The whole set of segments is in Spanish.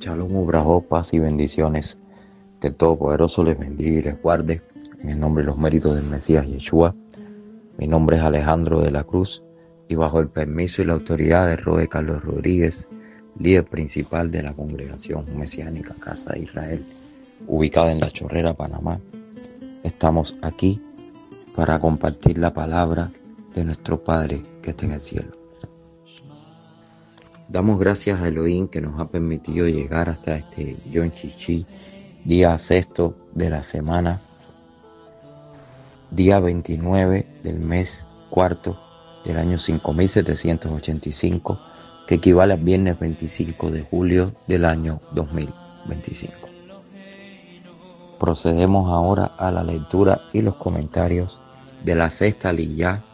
Shalom, Ubrajó, paz y bendiciones. Que el Todopoderoso les bendiga y les guarde. En el nombre y los méritos del Mesías Yeshua. Mi nombre es Alejandro de la Cruz y bajo el permiso y la autoridad de Roe Carlos Rodríguez, líder principal de la congregación mesiánica Casa de Israel, ubicada en La Chorrera, Panamá, estamos aquí para compartir la palabra de nuestro Padre que está en el cielo. Damos gracias a Elohim que nos ha permitido llegar hasta este Yom Chichi, día sexto de la semana, día 29 del mes cuarto del año 5785, que equivale al viernes 25 de julio del año 2025. Procedemos ahora a la lectura y los comentarios de la sexta aliyá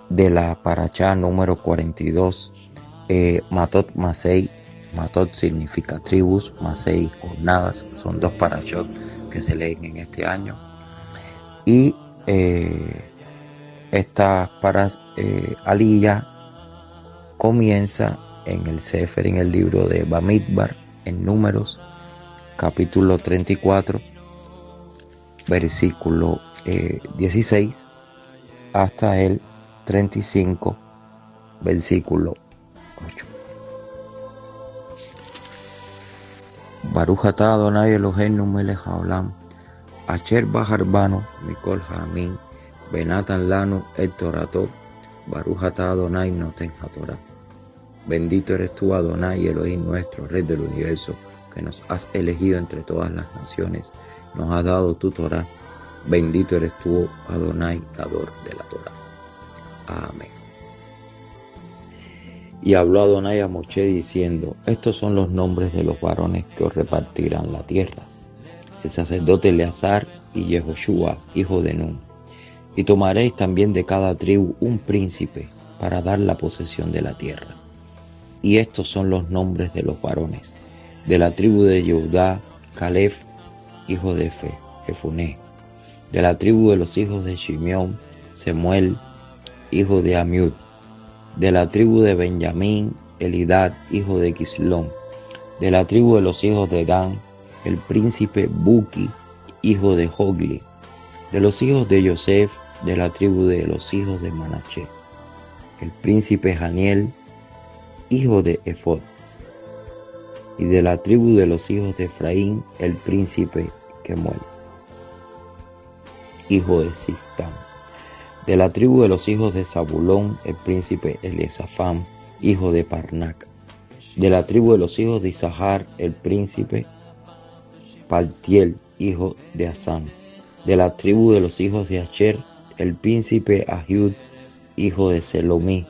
de la parashá número 42, Matot Masei. Matot significa tribus, Masei jornadas, son dos parashot que se leen en este año. Y esta aliyá comienza en el Sefer, en el libro de Bamidbar, en Números, capítulo 34, versículo 16, hasta el 35, versículo 8. Baruch atah Adonai Eloheinu melech haolam, asher b'harbanu mikol ha'amim, benatan lanu et torato, Baruch atah Adonai noten hatorah. Bendito eres tú, Adonai, Elohim nuestro, Rey del universo, que nos has elegido entre todas las naciones, nos has dado tu Torah. Bendito eres tú, Adonai, dador de la Torah. Amén. Y habló Adonai a Moshe diciendo: estos son los nombres de los varones que os repartirán la tierra: el sacerdote Eleazar y Yehoshua, hijo de Nun. Y tomaréis también de cada tribu un príncipe para dar la posesión de la tierra. Y estos son los nombres de los varones: de la tribu de Yehudá, Caleb, hijo de Jefuné; de la tribu de los hijos de Shimeón, Semuel, hijo de Amiud; de la tribu de Benjamín, Elidad, hijo de Quislón; de la tribu de los hijos de Dan, el príncipe Buki, hijo de Jogli; de los hijos de Yosef, de la tribu de los hijos de Manaché, el príncipe Haniel, hijo de Efod; y de la tribu de los hijos de Efraín, el príncipe Kemuel, hijo de Siftán; de la tribu de los hijos de Zabulón, el príncipe Elisafán, hijo de Parnac; de la tribu de los hijos de Isahar, el príncipe Paltiel, hijo de Asán; de la tribu de los hijos de Asher, el príncipe Ahiud, hijo de Selomí;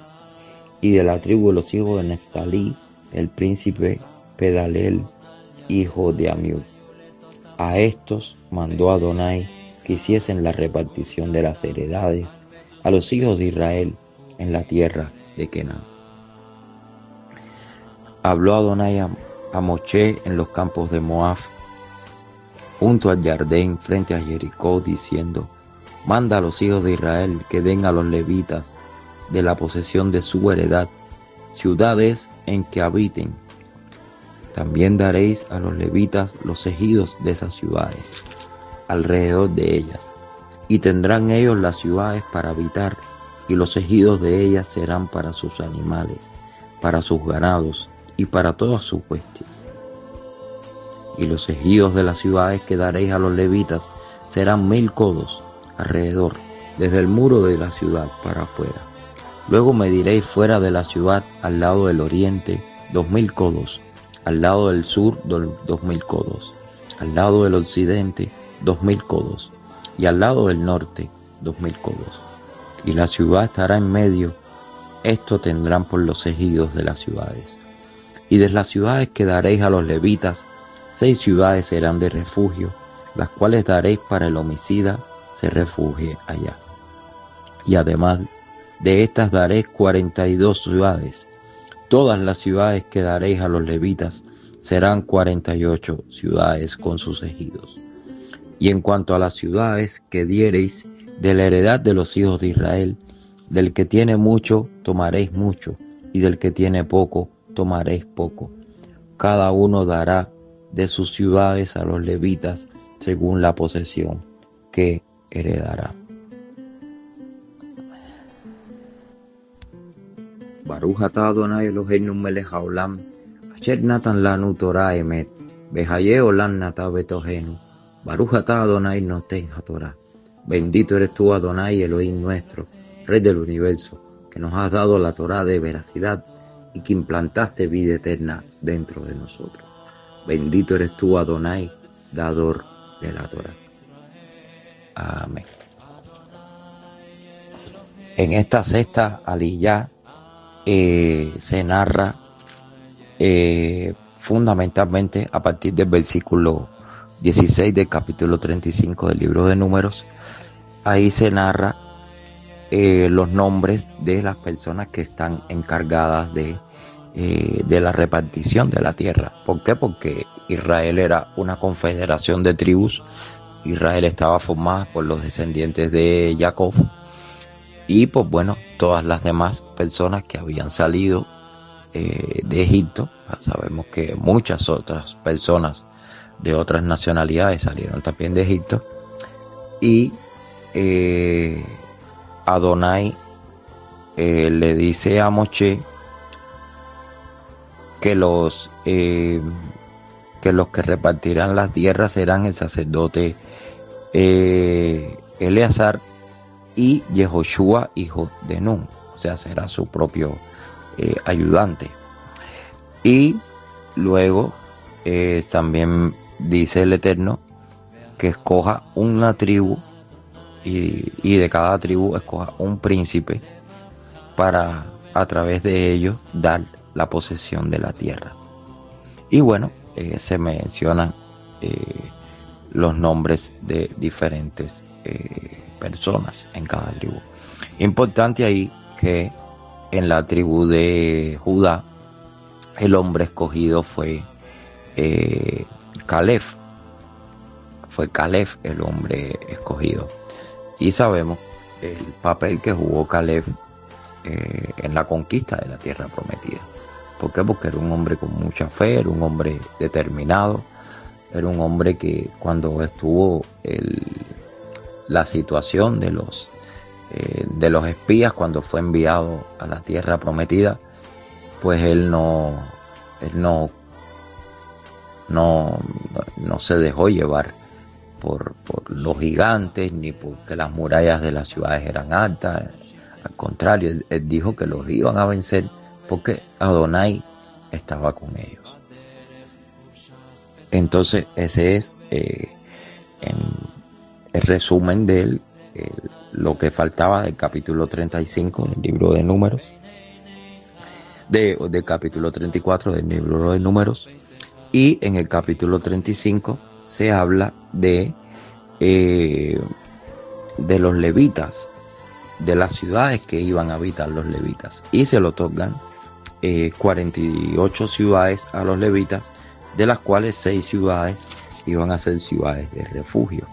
y de la tribu de los hijos de Neftalí, el príncipe Pedalel, hijo de Amiud. A estos mandó Adonai que hiciesen la repartición de las heredades a los hijos de Israel en la tierra de Canaán. Habló Adonai a Moshe en los campos de Moab, junto al Jardín, frente a Jericó, diciendo: manda a los hijos de Israel que den a los levitas de la posesión de su heredad ciudades en que habiten. También daréis a los levitas los ejidos de esas ciudades, alrededor de ellas, y tendrán ellos las ciudades para habitar, y los ejidos de ellas serán para sus animales, para sus ganados y para todas sus bestias. Y los ejidos de las ciudades que daréis a los levitas serán 1000 codos alrededor, desde el muro de la ciudad para afuera. Luego mediréis fuera de la ciudad, al lado del oriente, 2000 codos, al lado del sur, 2000 codos, al lado del occidente, 2000 codos, y al lado del norte, 2000 codos. Y la ciudad estará en medio. Esto tendrán por los ejidos de las ciudades. Y de las ciudades que daréis a los levitas, 6 ciudades serán de refugio, las cuales daréis para el homicida se refugie allá. Y además de estas daréis 42 ciudades. Todas las ciudades que daréis a los levitas serán 48 ciudades con sus ejidos. Y en cuanto a las ciudades que diereis de la heredad de los hijos de Israel, del que tiene mucho tomaréis mucho, y del que tiene poco tomaréis poco. cada uno dará de sus ciudades a los levitas según la posesión que heredará. Baruch atah Adonai Eloheinu melech haolam, asher natan lanu Torah emet, behaye olam natah betohenu. Baruch atah Adonai noten haTorah. Bendito eres tú, Adonai Elohim nuestro, Rey del universo, que nos has dado la Torah de veracidad y que implantaste vida eterna dentro de nosotros. Bendito eres tú, Adonai, dador de la Torah. Amén. En esta sexta aliyá se narra fundamentalmente a partir del versículo 16 del capítulo 35 del libro de Números. Ahí se narra los nombres de las personas que están encargadas de la repartición de la tierra. ¿Por qué? Porque Israel era una confederación de tribus. Israel estaba formada por los descendientes de Jacob y pues bueno, todas las demás personas que habían salido de Egipto. Sabemos que muchas otras personas de otras nacionalidades salieron también de Egipto. Y Adonai le dice a Moshe que los que repartirán las tierras serán el sacerdote Eleazar y Yehoshua, hijo de Nun, o sea, será su propio ayudante. Y luego también dice el Eterno que escoja una tribu y de cada tribu escoja un príncipe para a través de ellos dar la posesión de la tierra. Y bueno, se mencionan los nombres de diferentes personas en cada tribu. Importante ahí que en la tribu de Judá el hombre escogido fue Caleb. Fue Caleb el hombre escogido. Y sabemos el papel que jugó Caleb en la conquista de la tierra prometida. ¿Por qué? Porque era un hombre con mucha fe, era un hombre determinado, era un hombre que cuando estuvo la situación de los espías, cuando fue enviado a la tierra prometida, pues él no se dejó llevar por los gigantes ni porque las murallas de las ciudades eran altas. Al contrario, él dijo que los iban a vencer porque Adonai estaba con ellos. Entonces ese es el resumen de lo que faltaba del capítulo 35 del libro de Números, del capítulo 34 del libro de Números. Y en el capítulo 35 se habla de los levitas, de las ciudades que iban a habitar los levitas, y se le otorgan 48 ciudades a los levitas, de las cuales 6 ciudades iban a ser ciudades de refugio,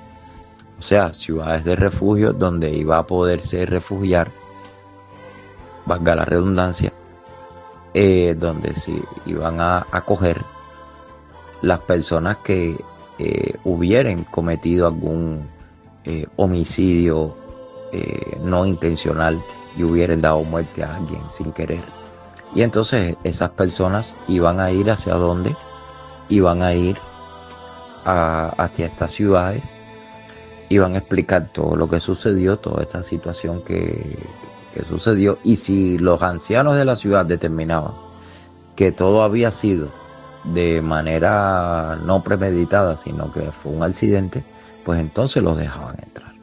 o sea, ciudades de refugio donde iba a poderse refugiar, valga la redundancia, donde se iban a acoger las personas que hubieran cometido algún homicidio no intencional y hubieran dado muerte a alguien sin querer. Y entonces esas personas iban a ir hacia dónde, iban a ir hacia estas ciudades, iban a explicar todo lo que sucedió, toda esta situación que sucedió, y si los ancianos de la ciudad determinaban que todo había sido de manera no premeditada, sino que fue un accidente, pues entonces los dejaban entrar.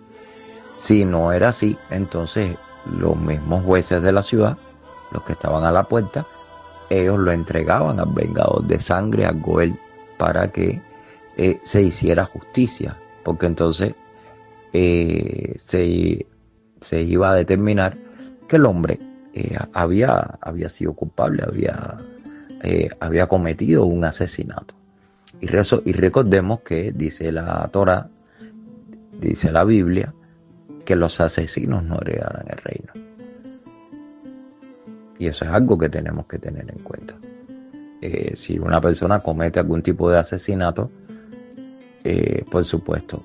Si no era así, entonces los mismos jueces de la ciudad, los que estaban a la puerta, ellos lo entregaban al vengador de sangre, al Goel, para que se hiciera justicia, porque entonces se iba a determinar que el hombre había sido culpable, había cometido un asesinato. Y recordemos que dice la Torah, dice la Biblia, que los asesinos no heredarán el reino. Y eso es algo que tenemos que tener en cuenta. Si una persona comete algún tipo de asesinato, por supuesto,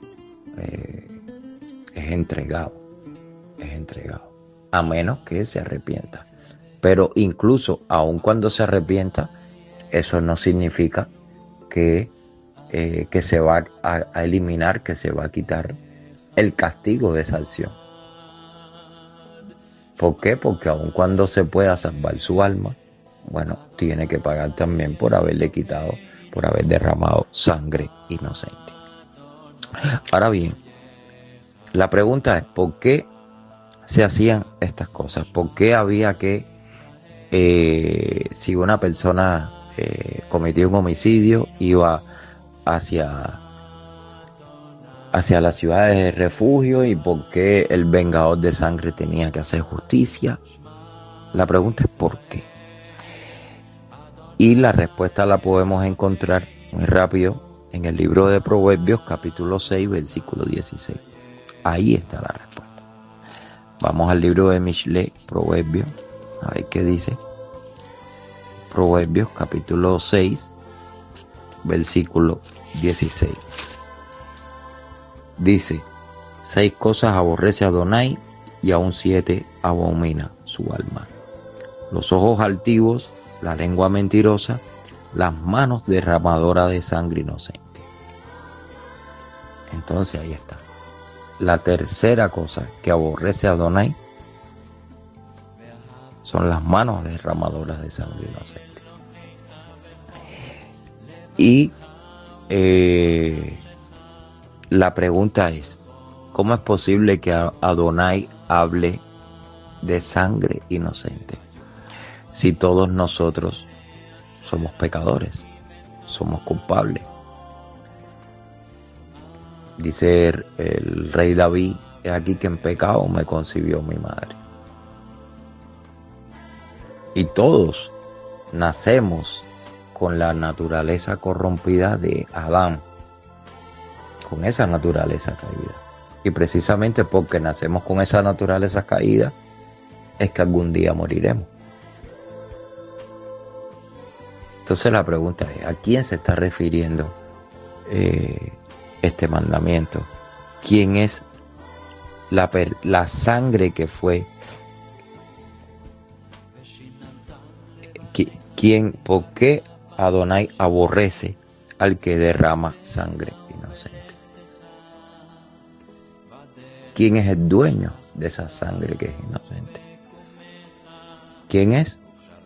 es entregado, a menos que se arrepienta. Pero incluso aun cuando se arrepienta, eso no significa que se va a eliminar, que se va a quitar el castigo de esa acción. ¿Por qué? Porque aun cuando se pueda salvar su alma, bueno, tiene que pagar también por haberle quitado, por haber derramado sangre inocente. Ahora bien, la pregunta es, ¿por qué se hacían estas cosas? ¿Por qué había que, si una persona cometió un homicidio, iba hacia las ciudades de refugio, y por qué el vengador de sangre tenía que hacer justicia? La pregunta es ¿por qué? Y la respuesta la podemos encontrar muy rápido en el libro de Proverbios, capítulo 6, versículo 16. Ahí está la respuesta. Vamos al libro de Mishle, Proverbios, a ver qué dice. Proverbios, capítulo 6, versículo 16. Dice: 6 cosas aborrece Adonai, y aún 7 abomina su alma: los ojos altivos, la lengua mentirosa, las manos derramadoras de sangre inocente. Entonces ahí está. La tercera cosa que aborrece Adonai son las manos derramadoras de sangre inocente. Y la pregunta es, ¿cómo es posible que Adonai hable de sangre inocente si todos nosotros somos pecadores, somos culpables? Dice el rey David: he aquí que en pecado me concibió mi madre. Y todos nacemos con la naturaleza corrompida de Adán, con esa naturaleza caída. Y precisamente porque nacemos con esa naturaleza caída, es que algún día moriremos. Entonces la pregunta es, ¿a quién se está refiriendo este mandamiento? ¿Quién es la sangre que fue? ¿Por qué Adonai aborrece al que derrama sangre inocente? ¿Quién es el dueño de esa sangre que es inocente? ¿Quién es?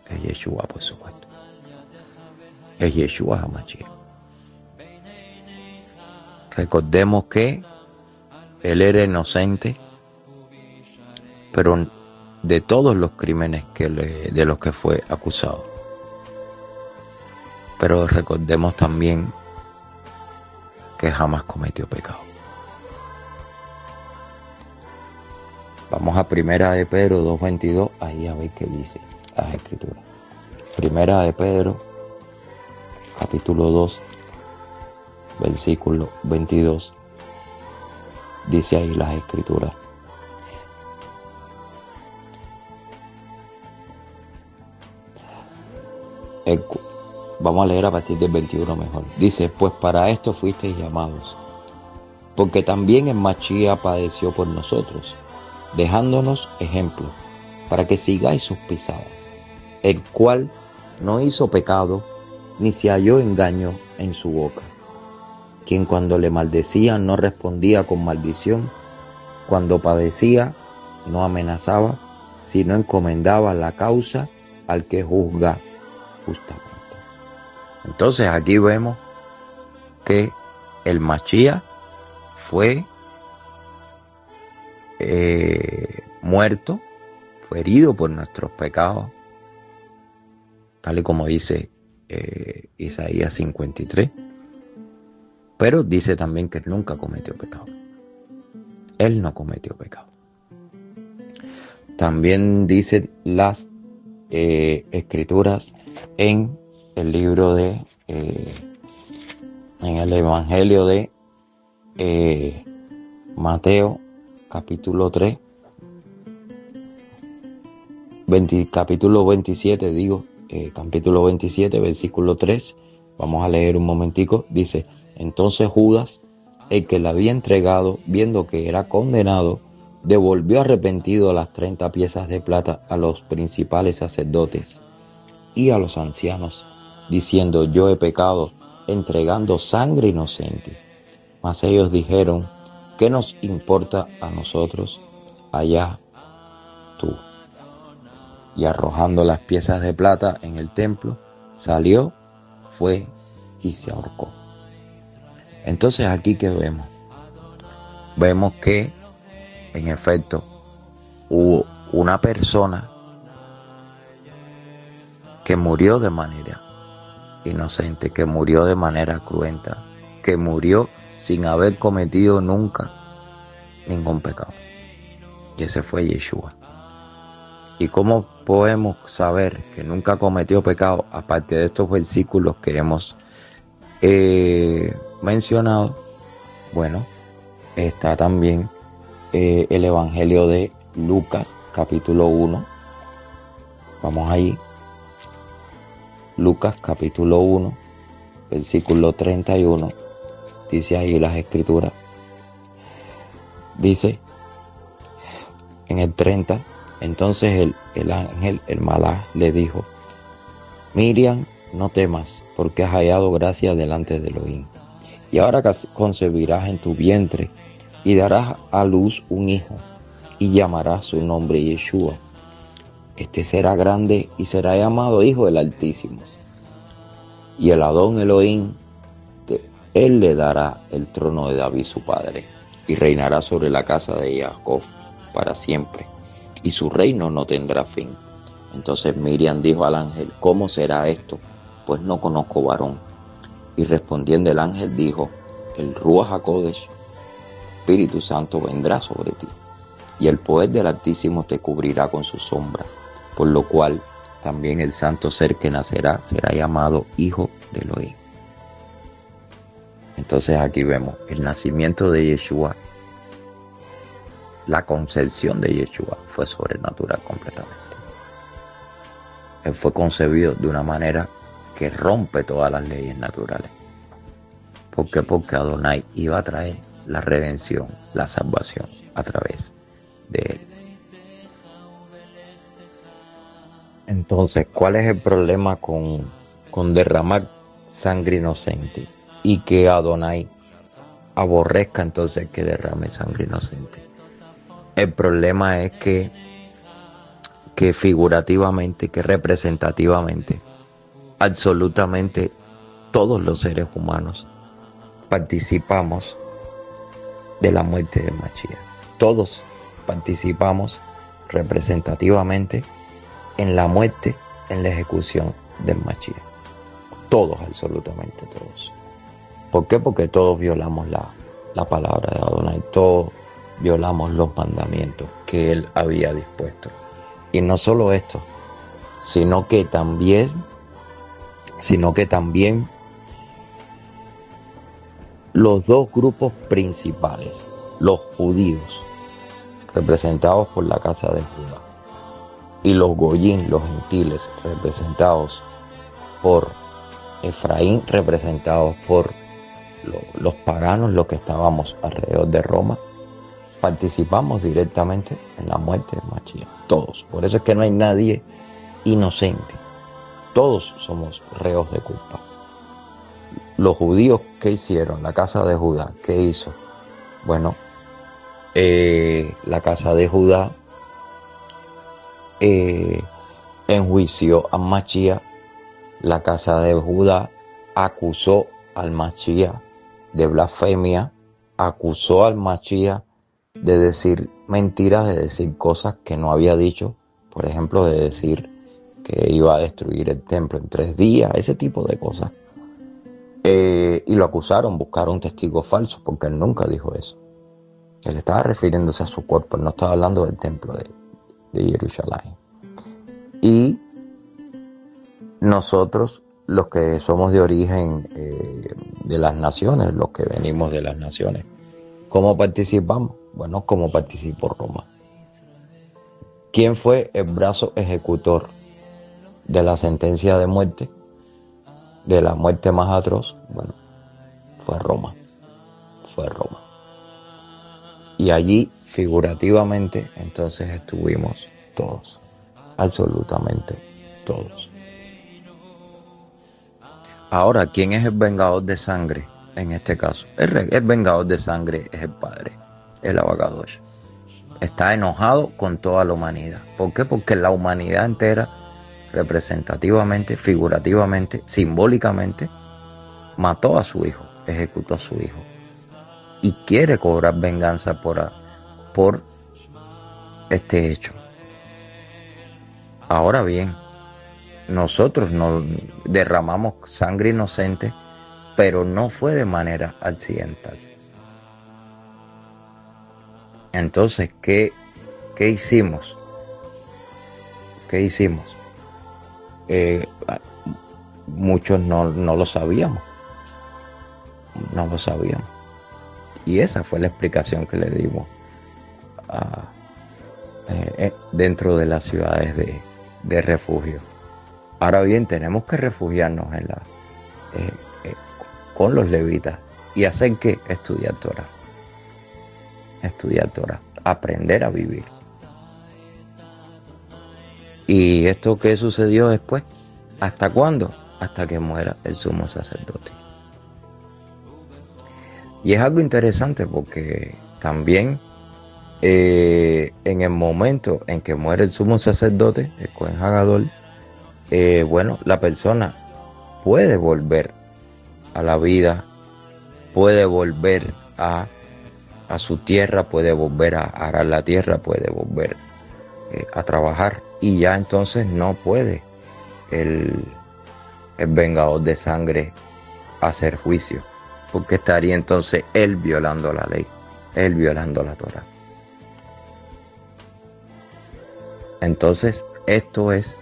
Es Yeshua, por supuesto. Es Yeshua HaMashiach. Recordemos que él era inocente, pero de todos los crímenes de los que fue acusado. Pero recordemos también que jamás cometió pecado. Vamos a Primera de Pedro 2:22, ahí a ver qué dice las escrituras. Primera de Pedro, capítulo 2, versículo 22, dice ahí las escrituras: vamos a leer a partir del 21 mejor. Dice: pues para esto fuisteis llamados, porque también en Mashiach padeció por nosotros, dejándonos ejemplo, para que sigáis sus pisadas, el cual no hizo pecado, ni se halló engaño en su boca, quien cuando le maldecían no respondía con maldición, cuando padecía no amenazaba, sino encomendaba la causa al que juzga justamente. Entonces aquí vemos que el Mashiach fue muerto, fue herido por nuestros pecados, tal y como dice Isaías 53, pero dice también que él nunca cometió pecado. Él no cometió pecado. También dice las escrituras en el libro de en el Evangelio de Mateo, capítulo 3, capítulo 27, capítulo 27, versículo 3. Vamos a leer un momentico. Dice: entonces Judas, el que le había entregado, viendo que era condenado, devolvió arrepentido las 30 piezas de plata a los principales sacerdotes y a los ancianos, diciendo: yo he pecado, entregando sangre inocente. Mas ellos dijeron: ¿qué nos importa a nosotros? Allá tú. Y arrojando las piezas de plata en el templo, salió, fue y se ahorcó. Entonces aquí que vemos que en efecto hubo una persona que murió de manera inocente, que murió de manera cruenta, que murió sin haber cometido nunca ningún pecado. Y ese fue Yeshua. ¿Y cómo podemos saber que nunca cometió pecado? Aparte de estos versículos que hemos mencionado, bueno, está también el Evangelio de Lucas, capítulo 1. Vamos ahí. Lucas, capítulo 1, versículo 31. Dice ahí las escrituras. Dice en el 30: entonces el ángel, el malaj, le dijo: Miriam, no temas, porque has hallado gracia delante de Elohim. Y ahora concebirás en tu vientre y darás a luz un hijo, y llamarás su nombre Yeshua. Este será grande y será llamado Hijo del Altísimo. Y el Adón Elohim, que él le dará el trono de David su padre, y reinará sobre la casa de Jacob para siempre, y su reino no tendrá fin. Entonces Miriam dijo al ángel: ¿cómo será esto? Pues no conozco varón. Y respondiendo el ángel dijo: el Ruach HaKodesh, Espíritu Santo, vendrá sobre ti, y el poder del Altísimo te cubrirá con su sombra, por lo cual también el santo ser que nacerá será llamado Hijo de Elohim. Entonces aquí vemos el nacimiento de Yeshua. La concepción de Yeshua fue sobrenatural completamente. Él fue concebido de una manera que rompe todas las leyes naturales. ¿Por qué? Porque Adonai iba a traer la redención, la salvación a través de él. Entonces, ¿cuál es el problema con derramar sangre inocente? Y que Adonai aborrezca entonces que derrame sangre inocente. El problema es que figurativamente, que representativamente, absolutamente todos los seres humanos participamos de la muerte de Mashiach. Todos participamos representativamente en la muerte, en la ejecución del Mashiach. Todos, absolutamente todos. ¿Por qué? Porque todos violamos la palabra de Adonai, todos violamos los mandamientos que él había dispuesto. Y no solo esto, sino que también los dos grupos principales, los judíos, representados por la casa de Judá, y los goyim, los gentiles, representados por Efraín, representados por los paganos, los que estábamos alrededor de Roma, participamos directamente en la muerte de Mashiach. Todos. Por eso es que no hay nadie inocente. Todos somos reos de culpa. Los judíos, ¿qué hicieron? La casa de Judá, ¿qué hizo? Bueno, la casa de Judá enjuició a Mashiach. La casa de Judá acusó al Mashiach de blasfemia, acusó al Mashiach de decir mentiras, de decir cosas que no había dicho, por ejemplo, de decir que iba a destruir el templo en 3 días, ese tipo de cosas. Y lo acusaron, buscaron testigos falsos, porque él nunca dijo eso. Él estaba refiriéndose a su cuerpo, él no estaba hablando del templo de Jerusalén. Y nosotros, los que somos de origen de las naciones, los que venimos de las naciones, ¿cómo participamos? Bueno, como participó Roma. ¿Quién fue el brazo ejecutor de la sentencia de muerte, de la muerte más atroz, bueno, fue Roma. Fue Roma. Y allí, figurativamente, entonces estuvimos todos, absolutamente todos. Ahora, ¿quién es el vengador de sangre en este caso? El vengador de sangre es el Padre, el Abacadosh. Está enojado con toda la humanidad. ¿Por qué? Porque la humanidad entera, representativamente, figurativamente, simbólicamente, mató a su hijo, ejecutó a su hijo. Y quiere cobrar venganza por este hecho. Ahora bien, nosotros no derramamos sangre inocente, pero no fue de manera accidental. Entonces, ¿qué hicimos? ¿Qué hicimos? Muchos no lo sabíamos. No lo sabíamos. Y esa fue la explicación que le dimos dentro de las ciudades de refugio. Ahora bien, tenemos que refugiarnos con los levitas. ¿Y hacer qué? Estudiar Torah. Estudiar Torah. Aprender a vivir. ¿Y esto qué sucedió después? ¿Hasta cuándo? Hasta que muera el sumo sacerdote. Y es algo interesante porque también en el momento en que muere el sumo sacerdote, el Cohen Hagadol, bueno, la persona puede volver a la vida, puede volver a su tierra, puede volver a arar la tierra, puede volver a trabajar, y ya entonces no puede el vengador de sangre hacer juicio, porque estaría entonces él violando la ley, él violando la Torah. Entonces esto es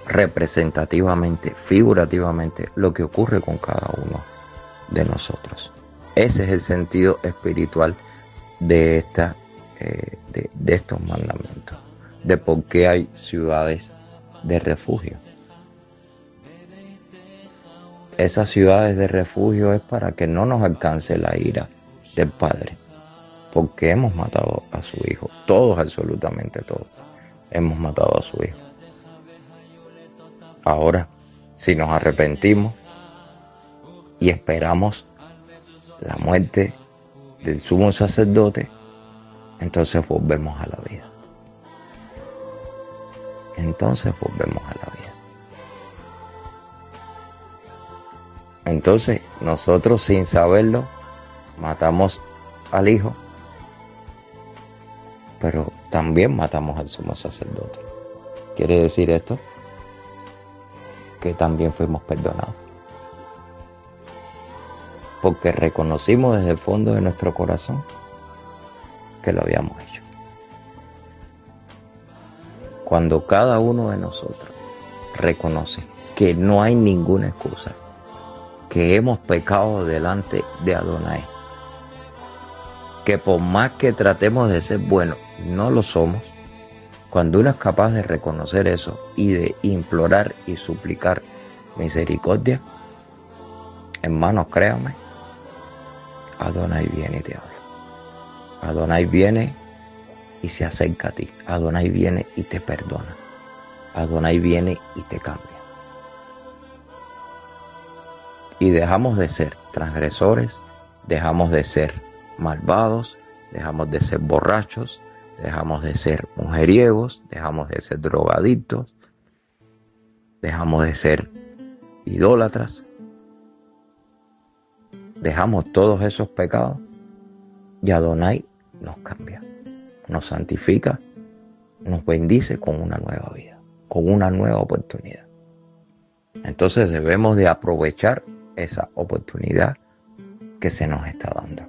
representativamente, figurativamente, lo que ocurre con cada uno de nosotros. Ese es el sentido espiritual de estos mandamientos, de por qué hay ciudades de refugio. Esas ciudades de refugio es para que no nos alcance la ira del Padre, porque hemos matado a su hijo, todos, absolutamente todos, hemos matado a su hijo. Ahora, si nos arrepentimos y esperamos la muerte del sumo sacerdote, entonces volvemos a la vida. Entonces volvemos a la vida. Entonces, nosotros sin saberlo, matamos al hijo, pero también matamos al sumo sacerdote. ¿Quiere decir esto? Que también fuimos perdonados. Porque reconocimos desde el fondo de nuestro corazón que lo habíamos hecho. Cuando cada uno de nosotros reconoce que no hay ninguna excusa, que hemos pecado delante de Adonai, que por más que tratemos de ser buenos, no lo somos. Cuando uno es capaz de reconocer eso y de implorar y suplicar misericordia, hermanos, créanme, Adonai viene y te habla. Adonai viene y se acerca a ti. Adonai viene y te perdona. Adonai viene y te cambia. Y dejamos de ser transgresores, dejamos de ser malvados, dejamos de ser borrachos, dejamos de ser mujeriegos, dejamos de ser drogadictos, dejamos de ser idólatras, dejamos todos esos pecados y Adonai nos cambia, nos santifica, nos bendice con una nueva vida, con una nueva oportunidad. Entonces debemos de aprovechar esa oportunidad que se nos está dando.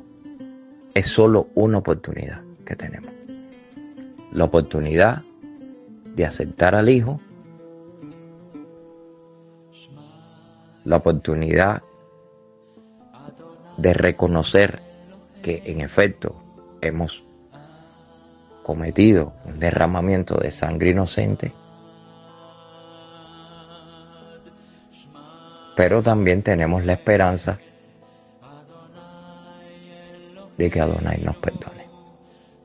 Es solo una oportunidad que tenemos. La oportunidad de aceptar al Hijo, la oportunidad de reconocer que en efecto hemos cometido un derramamiento de sangre inocente Pero también tenemos la esperanza de que Adonai nos perdone.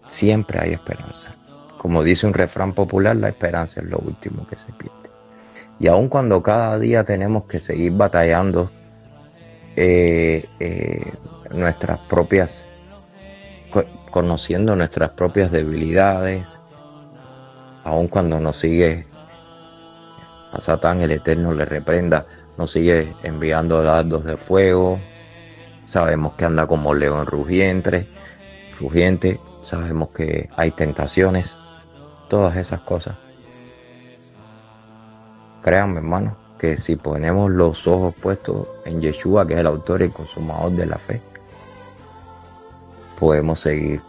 Siempre hay esperanza. Como dice un refrán popular, la esperanza es lo último que se pierde. Y aun cuando cada día tenemos que seguir batallando nuestras propias, conociendo nuestras propias debilidades, aun cuando nos sigue a Satán, el Eterno le reprenda, nos sigue enviando dardos de fuego, sabemos que anda como león rugiente, sabemos que hay tentaciones, todas esas cosas. Créanme, hermanos, que si ponemos los ojos puestos en Yeshua, que es el autor y consumador de la fe, podemos seguir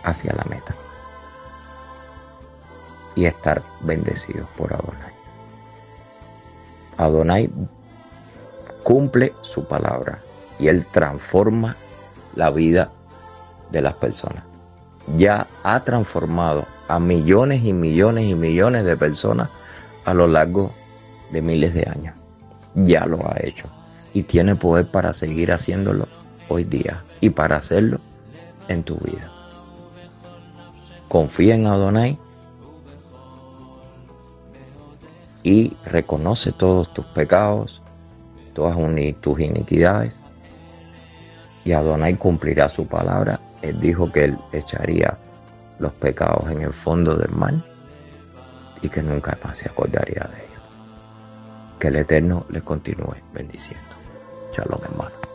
hacia la meta y estar bendecidos por Adonai. Adonai cumple su palabra y Él transforma la vida de las personas. Ya ha transformado a millones y millones y millones de personas a lo largo de miles de años. Ya lo ha hecho y tiene poder para seguir haciéndolo hoy día y para hacerlo en tu vida. Confía en Adonai y reconoce todos tus pecados, todas tus iniquidades, y Adonai cumplirá su palabra. Él dijo que Él echaría los pecados en el fondo del mar y que nunca más se acordaría de ellos. Que el Eterno les continúe bendiciendo. Shalom, hermano.